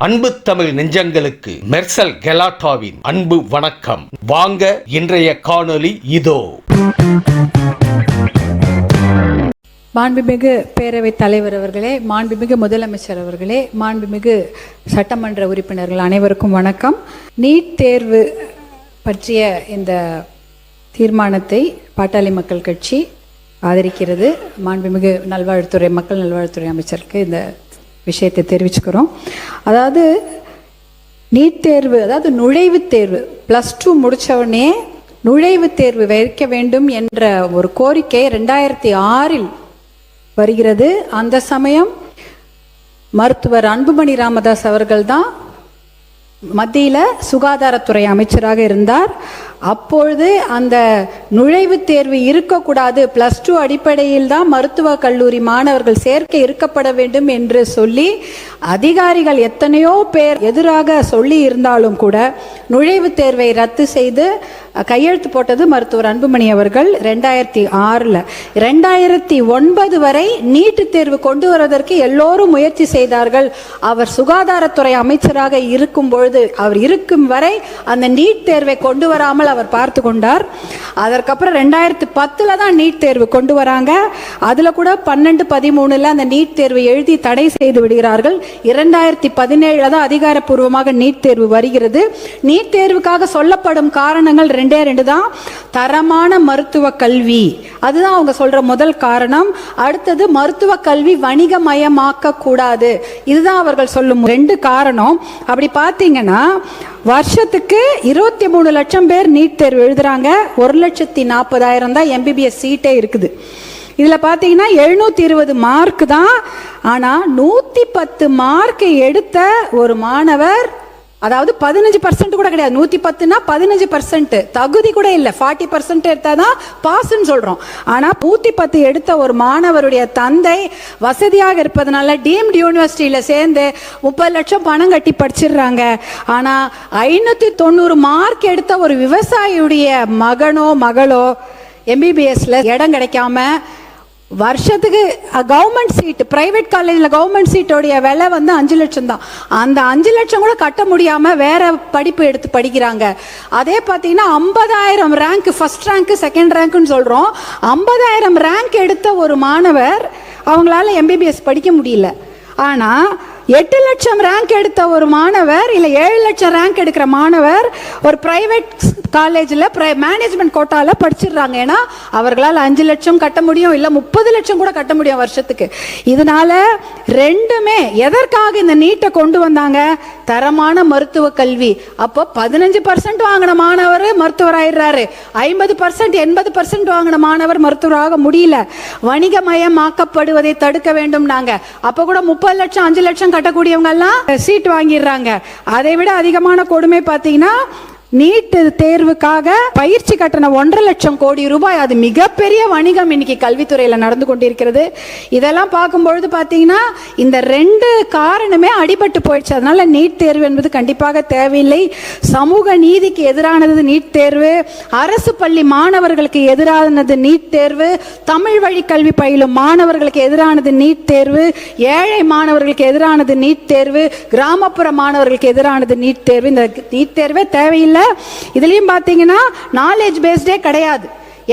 அன்பு தமிழ் நெஞ்சங்களுக்கு மெர்சல் கெலாட்டாவின் அன்பு வணக்கம். வாங்க இன்றைய காணொளி இதோ. மாண்புமிகு பேரவைத் தலைவர் அவர்களே, மாண்புமிகு முதலமைச்சர் அவர்களே, மாண்புமிகு சட்டமன்ற உறுப்பினர்கள் அனைவருக்கும் வணக்கம். நீட் தேர்வு பற்றிய இந்த தீர்மானத்தை பாட்டாளி மக்கள் கட்சி ஆதரிக்கிறது. மாண்புமிகு மக்கள் நல்வாழ்வுத்துறை அமைச்சருக்கு இந்த விஷயத்தை தெரிவிச்சுக்கிறோம். அதாவது நீட் தேர்வு, அதாவது நுழைவுத் தேர்வு, +2 முடித்தவுடனே நுழைவுத் தேர்வு வைக்க வேண்டும் என்ற ஒரு கோரிக்கை 2006 வருகிறது. அந்த சமயம் மருத்துவர் அன்புமணி ராமதாஸ் அவர்கள் தான் மத்தியில் சுகாதாரத்துறை அமைச்சராக இருந்தார். அப்பொழுது அந்த நுழைவுத் தேர்வு இருக்கக்கூடாது, +2 அடிப்படையில் தான் மருத்துவக் கல்லூரி மாணவர்கள் சேர்க்கை இருக்கப்பட வேண்டும் என்று சொல்லி அதிகாரிகள் எத்தனையோ பேர் எதிராக சொல்லி இருந்தாலும் கூட நுழைவுத் தேர்வை ரத்து செய்து கையெழுத்து போட்டது மருத்துவர் அன்புமணி அவர்கள் 2006. 2009 வரை நீட்டு தேர்வு கொண்டு வருவதற்கு எல்லோரும் முயற்சி செய்தார்கள். அவர் சுகாதாரத்துறை அமைச்சராக இருக்கும் பொழுது, அவர் இருக்கும் வரை அந்த நீட் தேர்வை கொண்டு வராமல் அவர் பார்த்து கொண்டார். அதற்கப்புறம் 2010 தான் நீட் தேர்வு கொண்டு வராங்க. அதுல கூட 12-13 அந்த நீட் தேர்வு எழுதி தடை செய்து விடுகிறார்கள். 2017 தான் அதிகாரப்பூர்வமாக நீட் தேர்வு வருகிறது. நீட் தேர்வுக்காக சொல்லப்படும் காரணங்கள் 2 தான். தரமான மருத்துவ கல்வி, அதுதான் அவங்க சொல்ற முதல் காரணம். அடுத்தது மருத்துவ கல்வி வணிகமயமாக்க கூடாது, இதுதான் அவர்கள் சொல்லும் 2 காரணம். அப்படி பார்த்தீங்கன்னா வருஷத்துக்கு 23 லட்சம் பேர் நீட் தேர்வு எழுதுறாங்க. 1,40,000 தான் MBBS சீட்டே இருக்குது. இதில் பார்த்தீங்கன்னா 720 மார்க் தான். ஆனால் 110 மார்க் எடுத்த ஒரு மாணவர், அதாவது 15% கூட கிடையாது, 110னா 15%, தகுதி கூட இல்லை, 40% எடுத்தாதான் பாஸ்ன்னு சொல்றோம். ஆனா 110 எடுத்த ஒரு மாணவருடைய தந்தை வசதியாக இருப்பதனால டீம்டு யூனிவர்சிட்டியில சேர்ந்து 30 லட்சம் பணம் கட்டி படிச்சிடுறாங்க. ஆனா 590 மார்க் எடுத்த ஒரு விவசாயியுடைய மகனோ மகளோ MBBSல இடம் கிடைக்காம வருஷத்துக்கு கவர்மெண்ட் சீட், பிரைவேட் காலேஜில் கவர்மெண்ட் சீட்டோடைய விலை 5 லட்சம் தான். அந்த 5 லட்சம் கூட கட்ட முடியாம வேற படிப்பு எடுத்து படிக்கிறாங்க. அதே பார்த்தீங்கன்னா 50,000 ரேங்க், ஃபர்ஸ்ட் ரேங்க் செகண்ட் ரேங்க்னு சொல்றோம். 50,000 ரேங்க் எடுத்த ஒரு மாணவர் அவங்களால MBBS படிக்க முடியல. ஆனா 8 லட்சம் ரேங்க் எடுத்த ஒரு மாணவர், இல்ல 7 லட்சம் ரேங்க் எடுக்கிற மாணவர் ஒரு பிரைவேட் காலேஜில் மேனேஜ்மெண்ட் கோட்டால படிச்சிடுறாங்க. ஏன்னா அவர்களால் 5 லட்சம் கட்ட முடியும், இல்ல 30 லட்சம் கூட கட்ட முடியும் வருஷத்துக்கு. இதனால ரெண்டுமே எதற்காக இந்த நீட்டை கொண்டு வந்தாங்க? தரமான மருத்துவ கல்வி. அப்போ 15% வாங்கின மாணவர் மருத்துவர் ஆயிடுறாரு, 50% 80% வாங்கின மாணவர் மருத்துவராக முடியல. வணிகமயமாக்கப்படுவதை தடுக்க வேண்டும். நாங்க அப்ப கூட 30 லட்சம் 5 லட்சம் கட்டக்கூடியவங்க எல்லாம் சீட் வாங்கிடுறாங்க. அதை விட அதிகமான கொடுமை பார்த்தீங்கன்னா நீட் தேர்வுக்காக பயிற்சி கட்டணம் 1.5 லட்சம் கோடி ரூபாய். அது மிகப்பெரிய வணிகம் இன்னைக்கு கல்வித்துறையில நடந்து கொண்டிருக்கிறது. இதெல்லாம் பார்க்கும்பொழுது பார்த்தீங்கன்னா இந்த 2 காரணமே அடிபட்டு போயிடுச்சு. அதனால நீட் தேர்வு என்பது கண்டிப்பாக தேவையில்லை. சமூக நீதிக்கு எதிரானது நீட் தேர்வு, அரசு பள்ளி மாணவர்களுக்கு எதிரானது நீட் தேர்வு, தமிழ் வழி கல்வி பயிலும் மாணவர்களுக்கு எதிரானது நீட் தேர்வு, ஏழை மாணவர்களுக்கு எதிரானது நீட் தேர்வு, கிராமப்புற மாணவர்களுக்கு எதிரானது நீட் தேர்வு. இந்த நீட் தேர்வே தேவையில்லை. இதுலயும் பாத்தீங்கன்னா நாலேஜ் பேஸ்டே கிடையாது,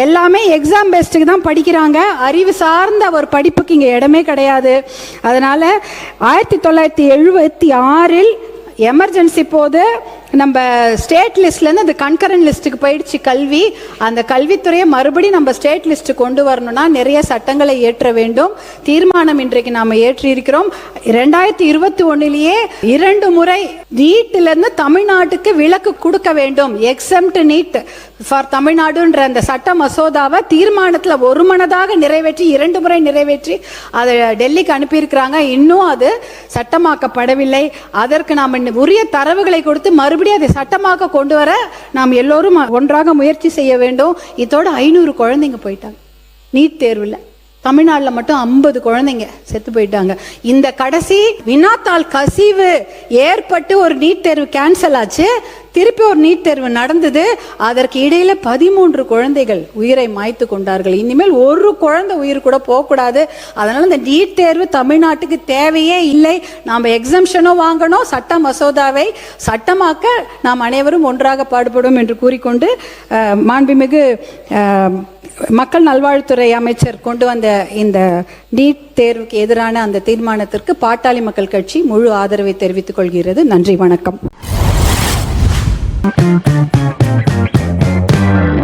எல்லாமே எக்ஸாம் பேஸ்டுக்கு தான் படிக்கிறாங்க. அறிவு சார்ந்த ஒரு படிப்புக்கு இங்க இடமே கிடையாது. அதனால 1976 எமர்ஜென்சி போது நம்ம ஸ்டேட் லிஸ்ட்லேருந்து அந்த கன்கரண்ட் லிஸ்ட்டுக்கு போயிடுச்சு கல்வி. அந்த கல்வித்துறையை மறுபடியும் நம்ம ஸ்டேட் லிஸ்ட்டு கொண்டு வரணும்னா நிறைய சட்டங்களை ஏற்ற வேண்டும். தீர்மானம் இன்றைக்கு நாம் ஏற்றி இருக்கிறோம். 2021 2 முறை நீட்டிலிருந்து தமிழ்நாட்டுக்கு விலக்கு கொடுக்க வேண்டும், எக்ஸம்ட் நீட் ஃபார் தமிழ்நாடுன்ற அந்த சட்ட மசோதாவை தீர்மானத்தில் ஒருமனதாக நிறைவேற்றி 2 முறை நிறைவேற்றி அதை டெல்லிக்கு அனுப்பியிருக்கிறாங்க. இன்னும் அது சட்டமாக்கப்படவில்லை. அதற்கு நாம் உரிய தரவுகளை கொடுத்து மறுபடியும் அதை சட்டமாக கொண்டு வர நாம் எல்லோரும் ஒன்றாக முயற்சி செய்ய வேண்டும். இதோட 500 குழந்தைங்க போயிட்டாங்க நீட் தேர்வில். தமிழ்நாட்டில் மட்டும் 50 குழந்தைங்க செத்து போயிட்டாங்க. இந்த கடைசி வினாத்தாள் கசிவு ஏற்பட்டு ஒரு நீட் தேர்வு கேன்சல் ஆச்சு. திருப்பி ஒரு நீட் தேர்வு நடந்தது. அதற்கு இடையில 13 குழந்தைகள் உயிரை மாய்த்து கொண்டார்கள். இனிமேல் ஒரு குழந்தை உயிர் கூட போகக்கூடாது. அதனால இந்த நீட் தேர்வு தமிழ்நாட்டுக்கு தேவையே இல்லை. நாம் எக்ஸம்ஷனும் வாங்கணும், சட்ட மசோதாவை சட்டமாக்க நாம் அனைவரும் ஒன்றாக பாடுபடும் என்று கூறிக்கொண்டு மாண்புமிகு மக்கள் நல்வாழ்வுத்துறை அமைச்சர் கொண்டு வந்த இந்த நீட் தேர்வுக்கு எதிரான அந்த தீர்மானத்திற்கு பாட்டாளி மக்கள் கட்சி முழு ஆதரவை தெரிவித்துக் கொள்கிறது. நன்றி, வணக்கம்.